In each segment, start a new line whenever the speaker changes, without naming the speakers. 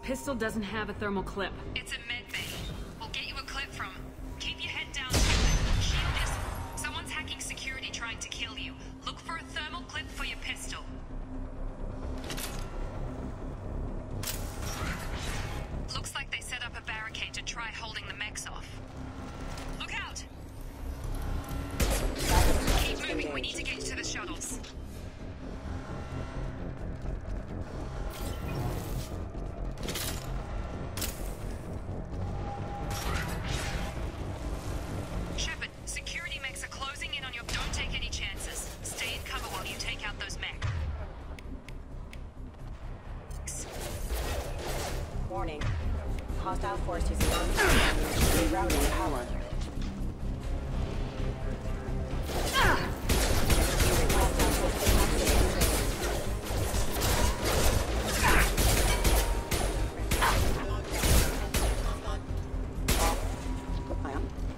pistol doesn't have a thermal clip.
It's a med bay. We'll get you a clip from. Keep your head down. Shield is. Someone's hacking security trying to kill you. Look for a thermal clip for your pistol. Looks like they set up a barricade to try holding the mechs off. Look out! Keep moving, we need to get to the shuttles. Shepard, security mechs are closing in on you. Don't take any chances. Stay in cover while you take out those mechs.
Warning. Hostile force using rerouting power.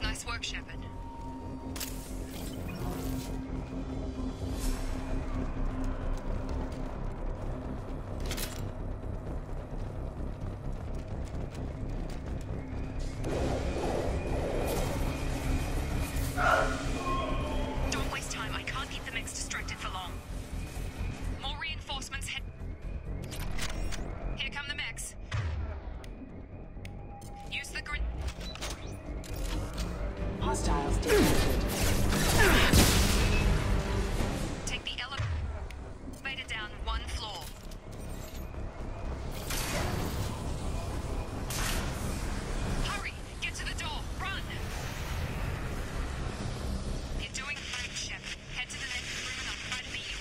Nice work, Shepard. Don't waste time. I can't keep the mechs distracted for long. More reinforcements head. Here come the mechs. Use the grid.
Hostiles detected.
Take the elevator down one floor. Hurry! Get to the door! Run! You're doing great, Shep. Head to the next room and I'll try to beat you.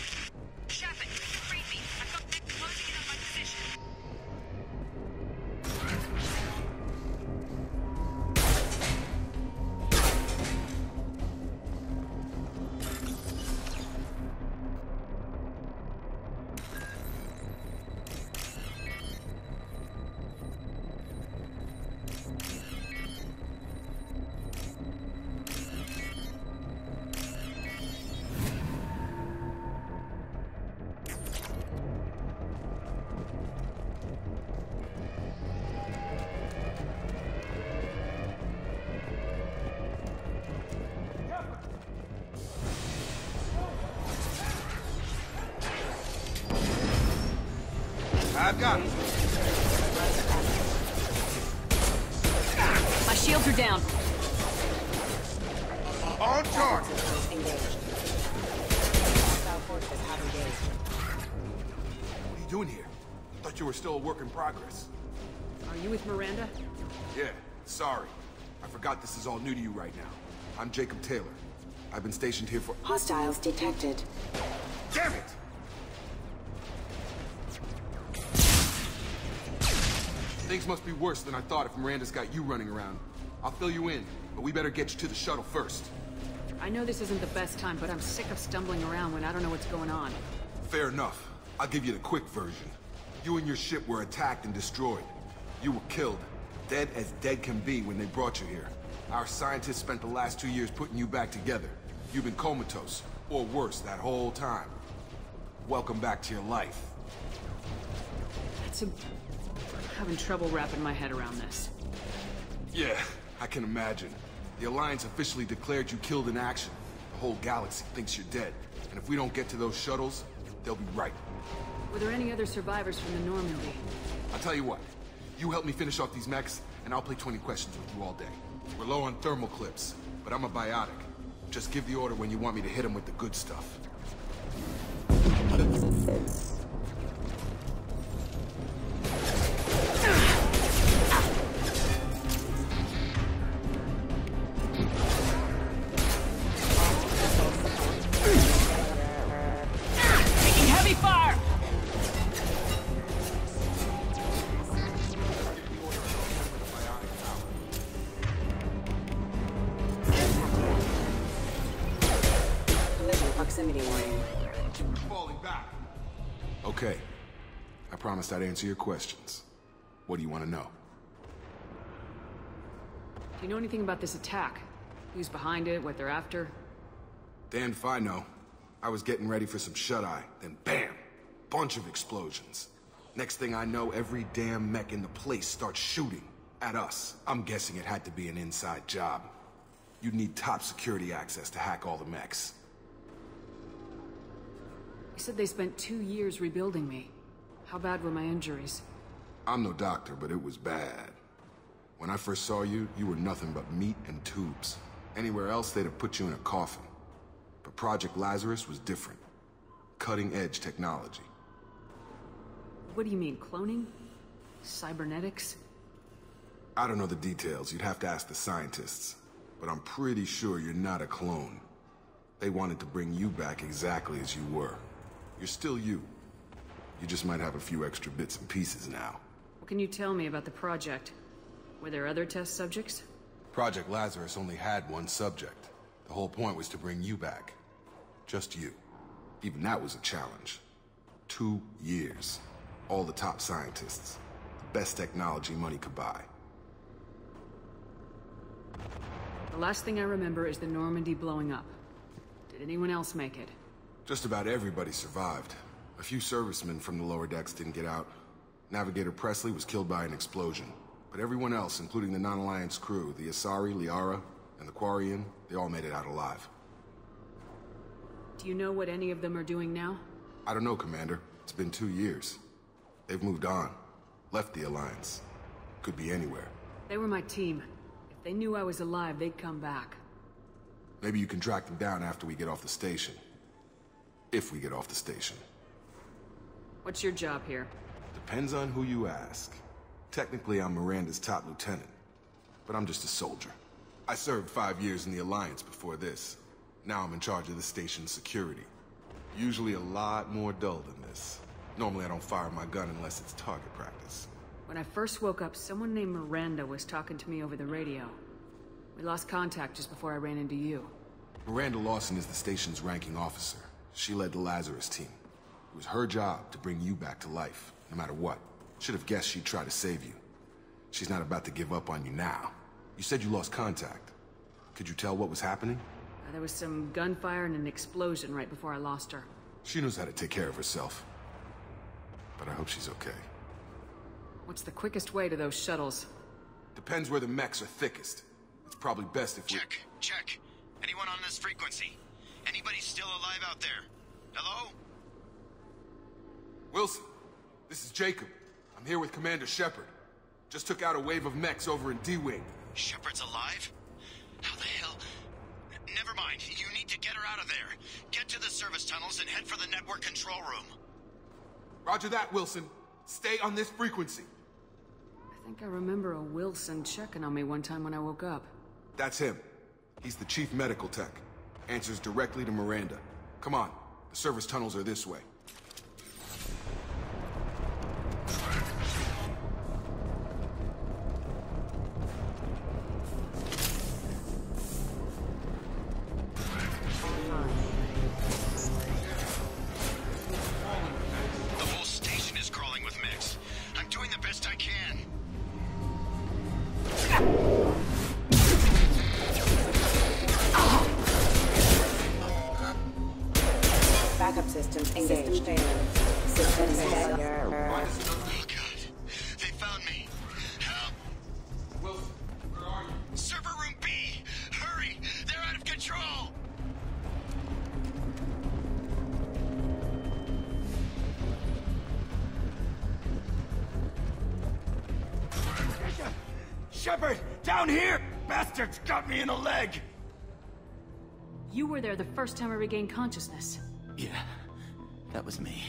Shepard, read me. I've got them closing in on my position.
I've got it.
My shields are down.
On target.
Engaged. Hostile forces have engaged.
What are you doing here? Thought you were still a work in progress.
Are you with Miranda?
Yeah, sorry. I forgot this is all new to you right now. I'm Jacob Taylor. I've been stationed here for—
Hostiles detected.
Damn it! Things must be worse than I thought if Miranda's got you running around. I'll fill you in, but we better get you to the shuttle first.
I know this isn't the best time, but I'm sick of stumbling around when I don't know what's going on.
Fair enough. I'll give you the quick version. You and your ship were attacked and destroyed. You were killed. Dead as dead can be when they brought you here. Our scientists spent the last 2 years putting you back together. You've been comatose, or worse, that whole time. Welcome back to your life.
I'm having trouble wrapping my head around this.
Yeah, I can imagine. The Alliance officially declared you killed in action. The whole galaxy thinks you're dead. And if we don't get to those shuttles, they'll be right.
Were there any other survivors from the Normandy?
I'll tell you what. You help me finish off these mechs, and I'll play 20 questions with you all day. We're low on thermal clips, but I'm a biotic. Just give the order when you want me to hit them with the good stuff.
Taking heavy fire!
Collision proximity warning.
Falling back. Okay. I promised I'd answer your questions. What do you want to know?
Do you know anything about this attack? Who's behind it, what they're after?
Damned if I know. I was getting ready for some shut-eye, then bam! Bunch of explosions. Next thing I know, every damn mech in the place starts shooting at us. I'm guessing it had to be an inside job. You'd need top security access to hack all the mechs.
You said they spent 2 years rebuilding me. How bad were my injuries?
I'm no doctor, but it was bad. When I first saw you, you were nothing but meat and tubes. Anywhere else, they'd have put you in a coffin. But Project Lazarus was different. Cutting-edge technology.
What do you mean, cloning? Cybernetics?
I don't know the details. You'd have to ask the scientists. But I'm pretty sure you're not a clone. They wanted to bring you back exactly as you were. You're still you. You just might have a few extra bits and pieces now.
What can you tell me about the project? Were there other test subjects?
Project Lazarus only had one subject. The whole point was to bring you back. Just you. Even that was a challenge. 2 years. All the top scientists. The best technology money could buy.
The last thing I remember is the Normandy blowing up. Did anyone else make it?
Just about everybody survived. A few servicemen from the lower decks didn't get out. Navigator Presley was killed by an explosion. But everyone else, including the Non-Alliance crew, the Asari, Liara, and the Quarian, they all made it out alive.
Do you know what any of them are doing now?
I don't know, Commander. It's been 2 years. They've moved on. Left the Alliance. Could be anywhere.
They were my team. If they knew I was alive, they'd come back.
Maybe you can track them down after we get off the station. If we get off the station.
What's your job here?
Depends on who you ask. Technically, I'm Miranda's top lieutenant. But I'm just a soldier. I served 5 years in the Alliance before this. Now I'm in charge of the station's security. Usually a lot more dull than this. Normally I don't fire my gun unless it's target practice.
When I first woke up, someone named Miranda was talking to me over the radio. We lost contact just before I ran into you.
Miranda Lawson is the station's ranking officer. She led the Lazarus team. It was her job to bring you back to life, no matter what. Should have guessed she'd try to save you. She's not about to give up on you now. You said you lost contact. Could you tell what was happening?
There was some gunfire and an explosion right before I lost her.
She knows how to take care of herself. But I hope she's okay.
What's the quickest way to those shuttles?
Depends where the mechs are thickest. It's probably best if we...
Check. Anyone on this frequency? Anybody still alive out there? Hello?
Wilson, this is Jacob. I'm here with Commander Shepard. Just took out a wave of mechs over in D-Wing.
Shepard's alive? How the hell? Never mind. You need to get her out of there. Get to the service tunnels and head for the network control room.
Roger that, Wilson. Stay on this frequency.
I think I remember a Wilson checking on me one time when I woke up.
That's him. He's the chief medical tech. Answers directly to Miranda. Come on. The service tunnels are this way.
The whole station is crawling with mechs. I'm doing the best I can.
Backup systems engaged. Systems failure.
Oh god. They found me. Help!
Wilson, where are you?
Server room B! Hurry! They're out of control!
Shepard! Down here! Bastards got me in the leg!
You were there the first time I regained consciousness.
Yeah, that was me.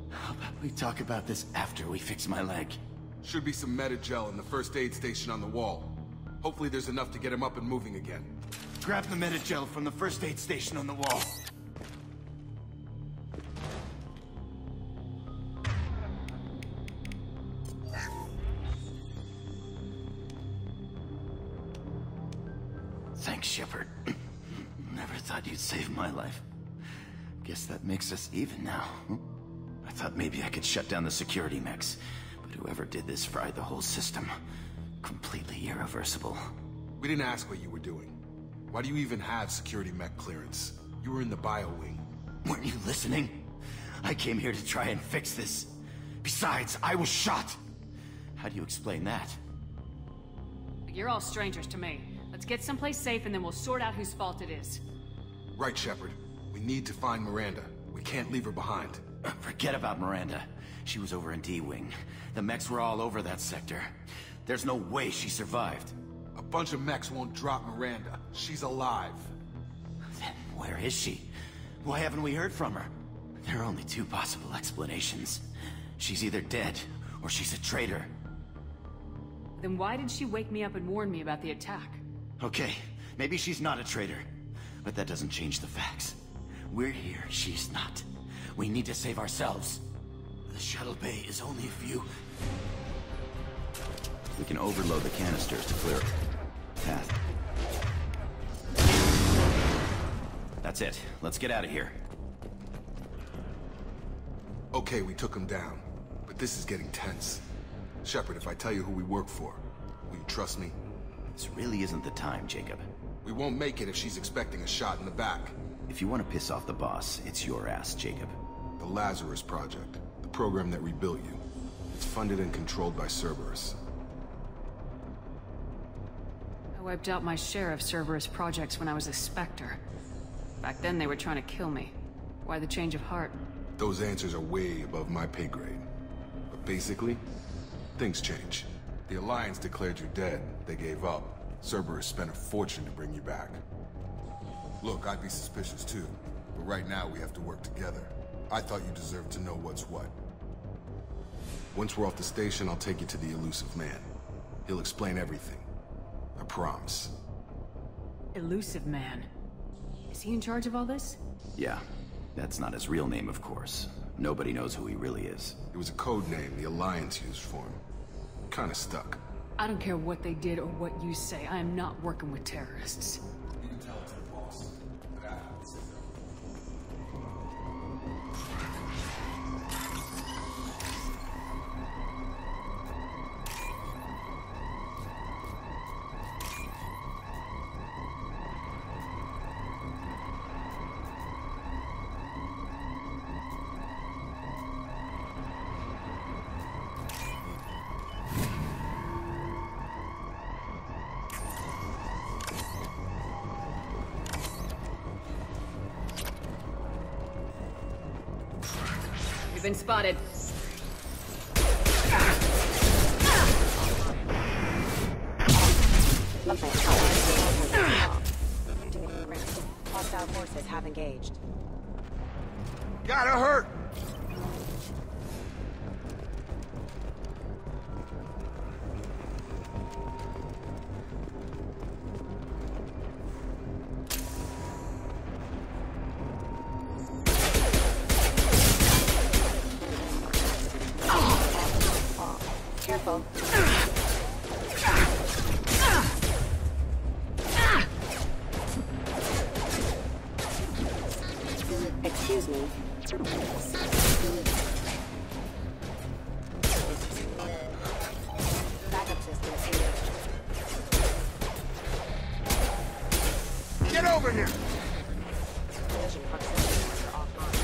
How about we talk about this after we fix my leg?
Should be some Medi-gel in the first aid station on the wall. Hopefully there's enough to get him up and moving again.
Grab the Medi-gel from the first aid station on the wall. Thanks, Shepard. Never thought you'd save my life. Guess that makes us even now. I thought maybe I could shut down the security mechs, but whoever did this fried the whole system. Completely irreversible.
We didn't ask what you were doing. Why do you even have security mech clearance? You were in the bio wing.
Weren't you listening? I came here to try and fix this. Besides, I was shot. How do you explain that?
You're all strangers to me. Let's get someplace safe and then we'll sort out whose fault it is.
Right, Shepard. We need to find Miranda. We can't leave her behind.
Forget about Miranda. She was over in D-Wing. The mechs were all over that sector. There's no way she survived.
A bunch of mechs won't drop Miranda. She's alive.
Then where is she? Why haven't we heard from her? There are only two possible explanations. She's either dead, or she's a traitor.
Then why did she wake me up and warn me about the attack?
Okay, maybe she's not a traitor. But that doesn't change the facts. We're here, she's not. We need to save ourselves. The shuttle bay is only a few... We can overload the canisters to clear a path. That's it. Let's get out of here.
Okay, we took him down. But this is getting tense. Shepard, if I tell you who we work for, will you trust me?
This really isn't the time, Jacob.
We won't make it if she's expecting a shot in the back.
If you want to piss off the boss, it's your ass, Jacob.
The Lazarus Project. The program that rebuilt you. It's funded and controlled by Cerberus.
I wiped out my share of Cerberus projects when I was a Spectre. Back then they were trying to kill me. Why the change of heart?
Those answers are way above my pay grade. But basically, things change. The Alliance declared you dead. They gave up. Cerberus spent a fortune to bring you back. Look, I'd be suspicious too. But right now we have to work together. I thought you deserved to know what's what. Once we're off the station, I'll take you to the Elusive Man. He'll explain everything. I promise.
Elusive Man. Is he in charge of all this?
Yeah. That's not his real name, of course. Nobody knows who he really is.
It was a code name the Alliance used for him. Kinda stuck.
I don't care what they did or what you say. I am not working with terrorists.
You can tell it to the boss.
You've been spotted.
Hostile forces have engaged.
Gotta hurt!
Careful. Excuse me. Backup system engaged.
Get over here!
Collision proximity sensor offline.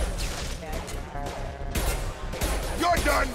You're done!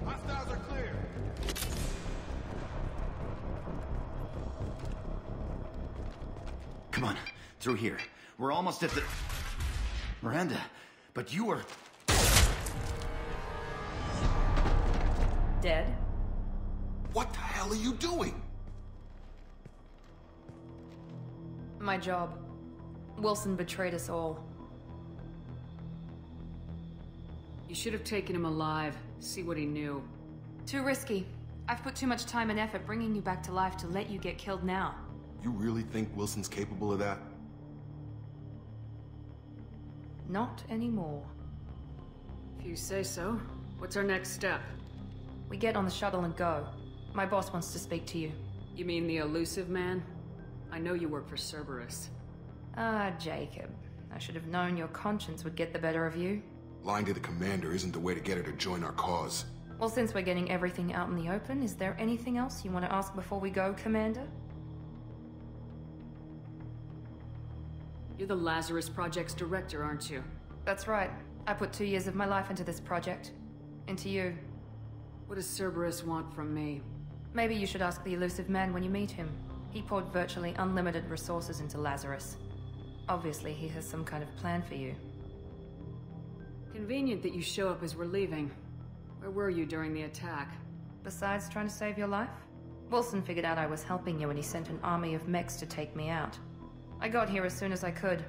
Hostiles are clear.
Come on, through here. We're almost at the... Miranda, but you were...
Dead?
What the hell are you doing?
My job. Wilson betrayed us all.
You should have taken him alive, see what he knew.
Too risky. I've put too much time and effort bringing you back to life to let you get killed now.
You really think Wilson's capable of that?
Not anymore.
If you say so. What's our next step?
We get on the shuttle and go. My boss wants to speak to you.
You mean the elusive man? I know you work for Cerberus.
Ah, Jacob. I should have known your conscience would get the better of you.
Lying to the commander isn't the way to get her to join our cause.
Well, since we're getting everything out in the open, is there anything else you want to ask before we go, Commander?
You're the Lazarus Project's director, aren't you?
That's right. I put 2 years of my life into this project. Into you.
What does Cerberus want from me?
Maybe you should ask the elusive man when you meet him. He poured virtually unlimited resources into Lazarus. Obviously, he has some kind of plan for you.
Convenient that you show up as we're leaving. Where were you during the attack?
Besides trying to save your life? Wilson figured out I was helping you and he sent an army of mechs to take me out. I got here as soon as I could.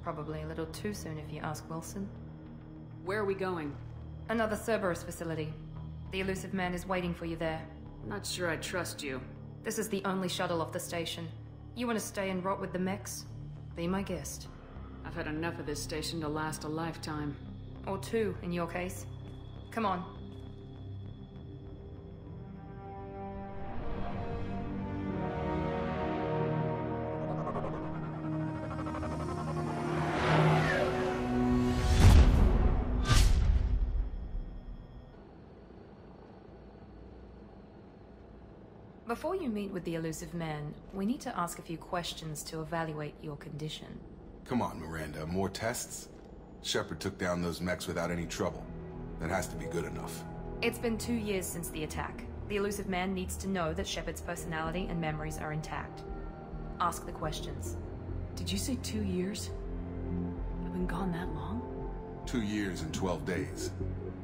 Probably a little too soon if you ask Wilson.
Where are we going?
Another Cerberus facility. The elusive man is waiting for you there.
I'm not sure I trust you.
This is the only shuttle off the station. You want to stay and rot with the mechs? Be my guest.
I've had enough of this station to last a lifetime.
Or 2, in your case. Come on. Before you meet with the elusive man, we need to ask a few questions to evaluate your condition.
Come on, Miranda, more tests? Shepard took down those mechs without any trouble. That has to be good enough.
It's been 2 years since the attack. The elusive man needs to know that Shepard's personality and memories are intact. Ask the questions.
Did you say 2 years? I've been gone that long?
2 years and 12 days.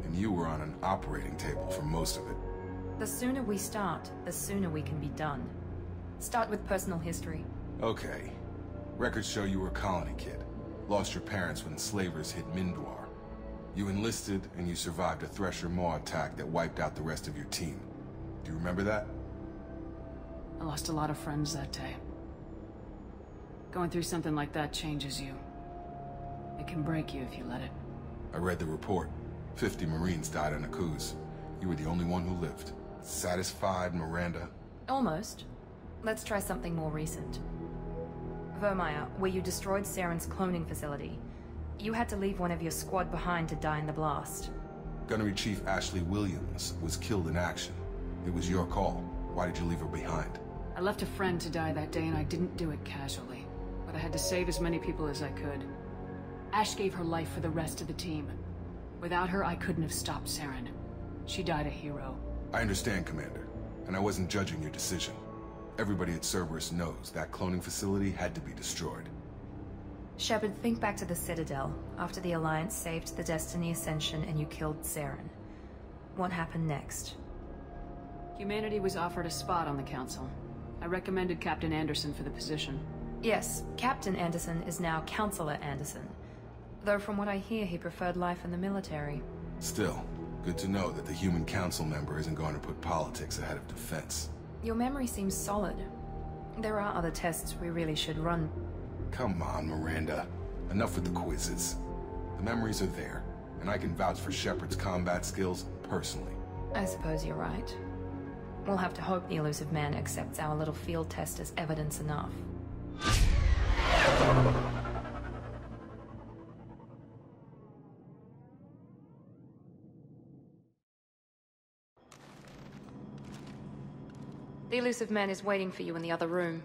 And you were on an operating table for most of it.
The sooner we start, the sooner we can be done. Start with personal history.
Okay. Records show you were a colony kid. Lost your parents when slavers hit Mindwar. You enlisted, and you survived a Thresher Maw attack that wiped out the rest of your team. Do you remember that?
I lost a lot of friends that day. Going through something like that changes you. It can break you if you let it.
I read the report. 50 Marines died on Akuz. You were the only one who lived. Satisfied, Miranda?
Almost. Let's try something more recent. Vermeer, where you destroyed Saren's cloning facility. You had to leave one of your squad behind to die in the blast.
Gunnery Chief Ashley Williams was killed in action. It was your call. Why did you leave her behind?
I left a friend to die that day and I didn't do it casually. But I had to save as many people as I could. Ash gave her life for the rest of the team. Without her, I couldn't have stopped Saren. She died a hero.
I understand, Commander. And I wasn't judging your decision. Everybody at Cerberus knows that cloning facility had to be destroyed.
Shepard, think back to the Citadel, after the Alliance saved the Destiny Ascension and you killed Saren. What happened next?
Humanity was offered a spot on the Council. I recommended Captain Anderson for the position.
Yes, Captain Anderson is now Counselor Anderson. Though from what I hear, he preferred life in the military.
Still, good to know that the Human Council member isn't going to put politics ahead of defense.
Your memory seems solid. There are other tests we really should run.
Come on, Miranda. Enough with the quizzes. The memories are there, and I can vouch for Shepard's combat skills personally.
I suppose you're right. We'll have to hope the elusive man accepts our little field test as evidence enough. The elusive man is waiting for you in the other room.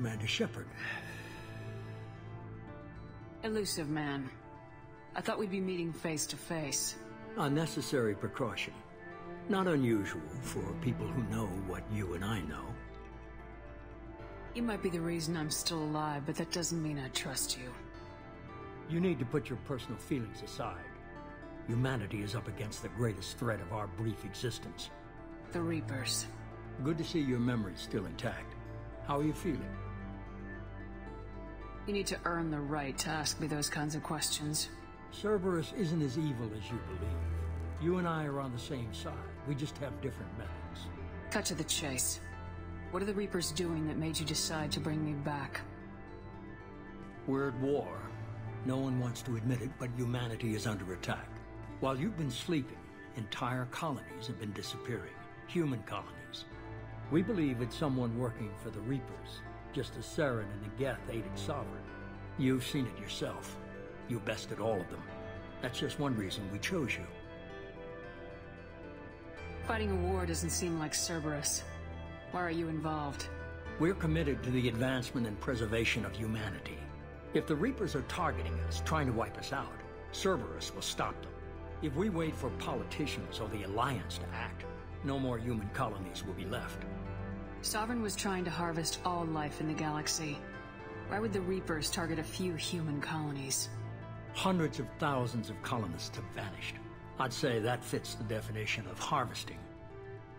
Commander Shepard.
Elusive man. I thought we'd be meeting face to face.
A necessary precaution. Not unusual for people who know what you and I know.
You might be the reason I'm still alive, but that doesn't mean I trust you.
You need to put your personal feelings aside. Humanity is up against the greatest threat of our brief existence.
The Reapers.
Good to see your memory's still intact. How are you feeling?
You need to earn the right to ask me those kinds of questions.
Cerberus isn't as evil as you believe. You and I are on the same side. We just have different methods.
Cut to the chase. What are the Reapers doing that made you decide to bring me back?
We're at war. No one wants to admit it, but humanity is under attack. While you've been sleeping, entire colonies have been disappearing. Human colonies. We believe it's someone working for the Reapers, just as Saren and the Geth aided Sovereign. You've seen it yourself. You bested all of them. That's just one reason we chose you.
Fighting a war doesn't seem like Cerberus. Why are you involved?
We're committed to the advancement and preservation of humanity. If the Reapers are targeting us, trying to wipe us out, Cerberus will stop them. If we wait for politicians or the Alliance to act, no more human colonies will be left.
Sovereign was trying to harvest all life in the galaxy. Why would the Reapers target a few human colonies?
Hundreds of thousands of colonists have vanished. I'd say that fits the definition of harvesting.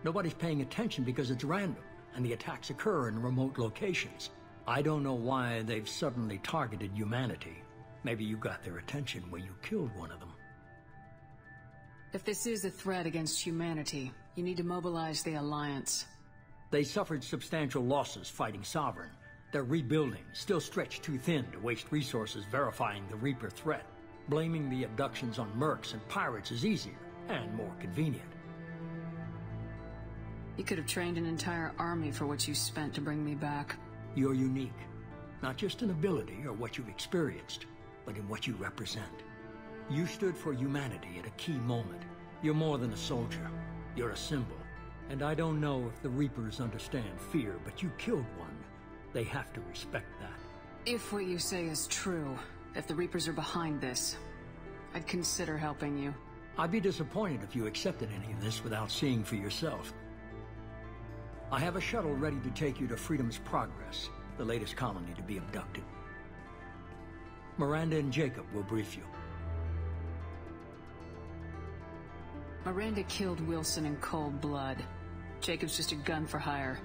Nobody's paying attention because it's random, and the attacks occur in remote locations. I don't know why they've suddenly targeted humanity. Maybe you got their attention when you killed one of them.
If this is a threat against humanity, you need to mobilize the Alliance.
They suffered substantial losses fighting Sovereign. They're rebuilding, still stretched too thin to waste resources verifying the Reaper threat. Blaming the abductions on mercs and pirates is easier, and more convenient.
You could have trained an entire army for what you spent to bring me back.
You're unique. Not just in ability or what you've experienced, but in what you represent. You stood for humanity at a key moment. You're more than a soldier. You're a symbol. And I don't know if the Reapers understand fear, but you killed one. They have to respect that.
If what you say is true, if the Reapers are behind this, I'd consider helping you.
I'd be disappointed if you accepted any of this without seeing for yourself. I have a shuttle ready to take you to Freedom's Progress, the latest colony to be abducted. Miranda and Jacob will brief you.
Miranda killed Wilson in cold blood. Jacob's just a gun for hire.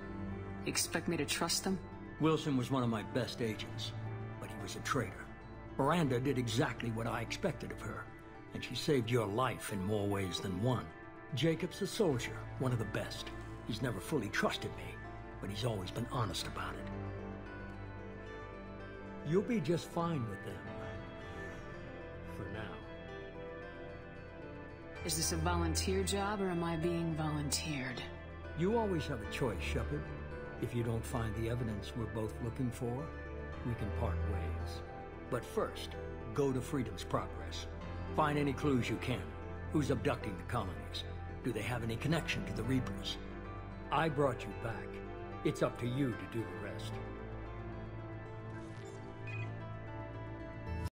You expect me to trust them?
Wilson was one of my best agents, but he was a traitor. Miranda did exactly what I expected of her, and she saved your life in more ways than one. Jacob's a soldier, one of the best. He's never fully trusted me, but he's always been honest about it. You'll be just fine with them. For now.
Is this a volunteer job, or am I being volunteered?
You always have a choice, Shepard. If you don't find the evidence we're both looking for, we can part ways. But first, go to Freedom's Progress. Find any clues you can. Who's abducting the colonies? Do they have any connection to the Reapers? I brought you back. It's up to you to do the rest.